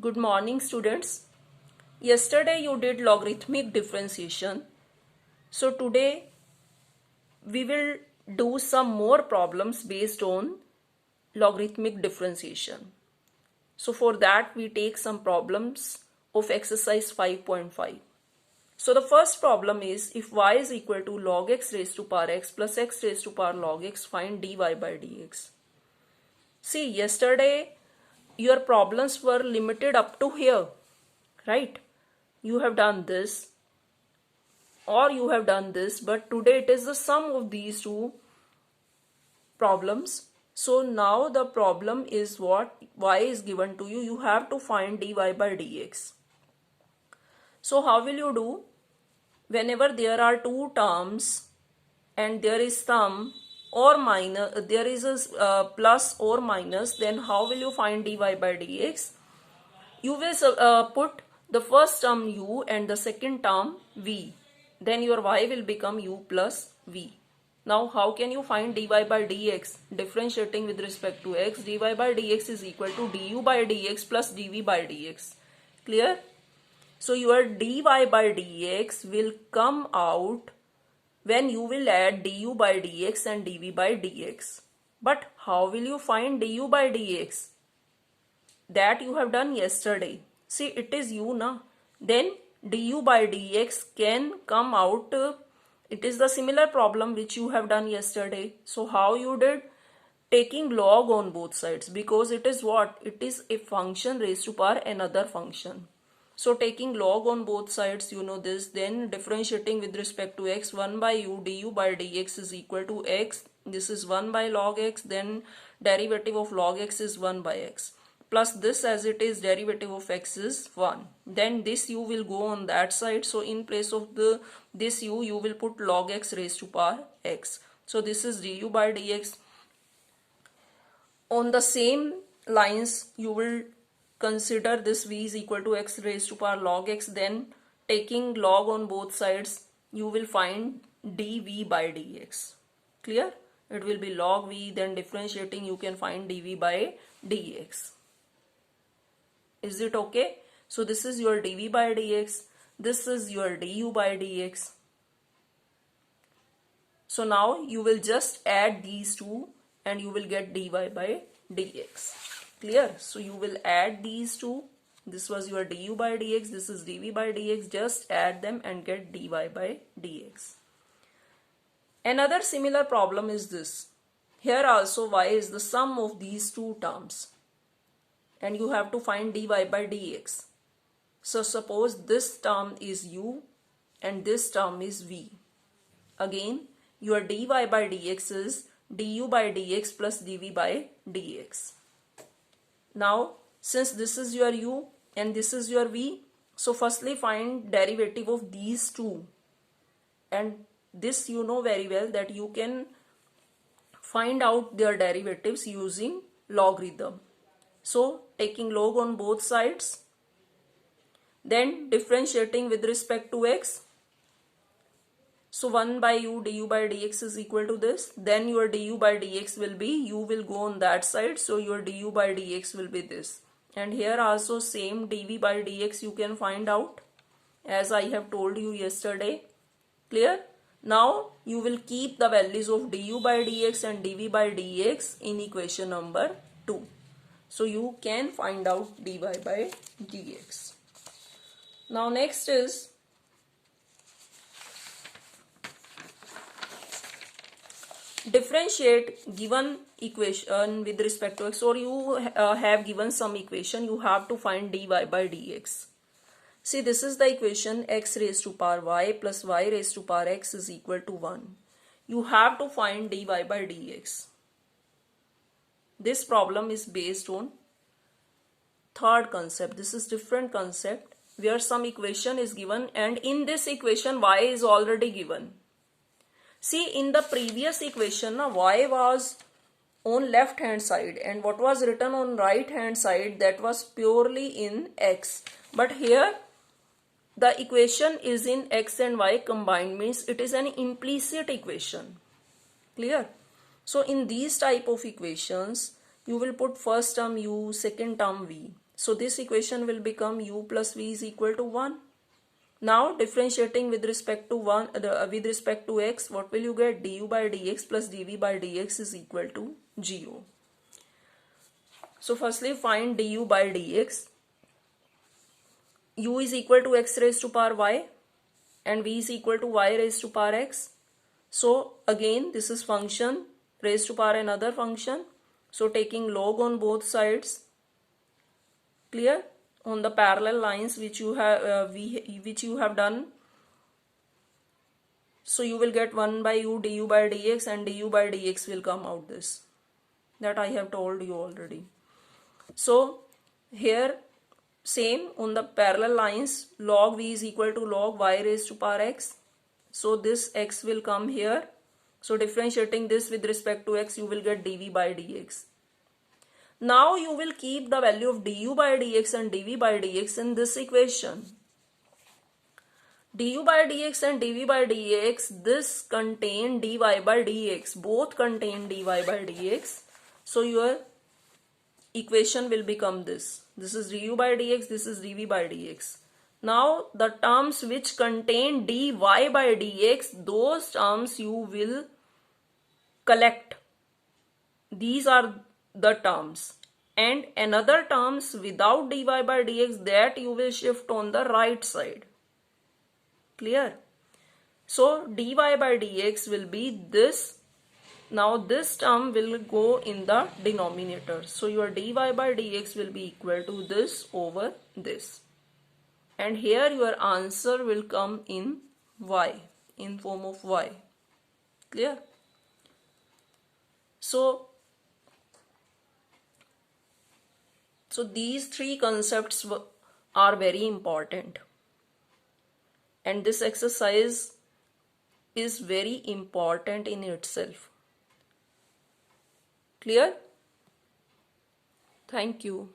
Good morning, students. Yesterday you did logarithmic differentiation. So today we will do some more problems based on logarithmic differentiation. So for that we take some problems of exercise 5.5. So the first problem is, if y is equal to log x raised to power x plus x raised to power log x, find dy by dx. See, yesterday your problems were limited up to here, right? You have done this or you have done this, but today it is the sum of these two problems. So now the problem is what? Y is given to you. You have to find dy by dx. So how will you do? Whenever there are two terms and there is sum or minus, there is a plus or minus, then how will you find dy by dx? You will put the first term u and the second term v. Then your y will become u plus v. Now how can you find dy by dx? Differentiating with respect to x, dy by dx is equal to du by dx plus dv by dx. Clear? So your dy by dx will come out when you will add du by dx and dv by dx. But how will you find du by dx? That you have done yesterday. See, it is u na. Then du by dx can come out. It is the similar problem which you have done yesterday. So how you did? Taking log on both sides, because it is what? It is a function raised to power another function. So taking log on both sides, you know this. Then differentiating with respect to x, 1 by u du by dx is equal to x. This is 1 by log x. Then derivative of log x is 1 by x. Plus this, as it is, derivative of x is 1. Then this u will go on that side. So in place of this u, you will put log x raised to power x. So this is du by dx. On the same lines, you will consider this v is equal to x raised to power log x. Then taking log on both sides, you will find dv by dx. Clear? It will be log v, then differentiating you can find dv by dx. Is it okay? So this is your dv by dx. This is your du by dx. So now you will just add these two and you will get dy by dx. Clear? So you will add these two. This was your du by dx. This is dv by dx. Just add them and get dy by dx. Another similar problem is this. Here also y is the sum of these two terms. And you have to find dy by dx. So suppose this term is u and this term is v. Again, your dy by dx is du by dx plus dv by dx. Now, since this is your u and this is your v, so firstly find derivative of these two. And this you know very well that you can find out their derivatives using logarithm. So taking log on both sides, then differentiating with respect to x. So 1 by u du by dx is equal to this. Then your du by dx will be, u will go on that side. So your du by dx will be this. And here also same dv by dx you can find out, as I have told you yesterday. Clear? Now you will keep the values of du by dx and dv by dx in equation number 2. So you can find out dy by dx. Now next is differentiate given equation with respect to x, or you have given some equation, you have to find dy by dx. See, this is the equation x raised to power y plus y raised to power x is equal to 1. You have to find dy by dx. This problem is based on third concept. This is different concept where some equation is given and in this equation y is already given. See, in the previous equation, y was on left hand side and what was written on right hand side, that was purely in x. But here the equation is in x and y combined, means it is an implicit equation. Clear? So in these type of equations, you will put first term u, second term v. So this equation will become u plus v is equal to 1. Now differentiating with respect to with respect to x, what will you get? Du by dx plus dv by dx is equal to 0. So firstly find du by dx. U is equal to x raised to power y and v is equal to y raised to power x. So again this is function raised to power another function. So taking log on both sides. Clear? On the parallel lines which you have done. So you will get 1 by u du by dx and du by dx will come out this. That I have told you already. So here same on the parallel lines, log v is equal to log y raised to power x. So this x will come here. So differentiating this with respect to x, you will get dv by dx. Now you will keep the value of du by dx and dv by dx in this equation. Du by dx and dv by dx, this contain dy by dx. Both contain dy by dx. So your equation will become this. This is du by dx, this is dv by dx. Now the terms which contain dy by dx, those terms you will collect. These are the terms. And another terms without dy by dx, that you will shift on the right side. Clear? So dy by dx will be this. Now this term will go in the denominator. So your dy by dx will be equal to this over this. And here your answer will come in y, in form of y. Clear? So these three concepts are very important. And this exercise is very important in itself. Clear? Thank you.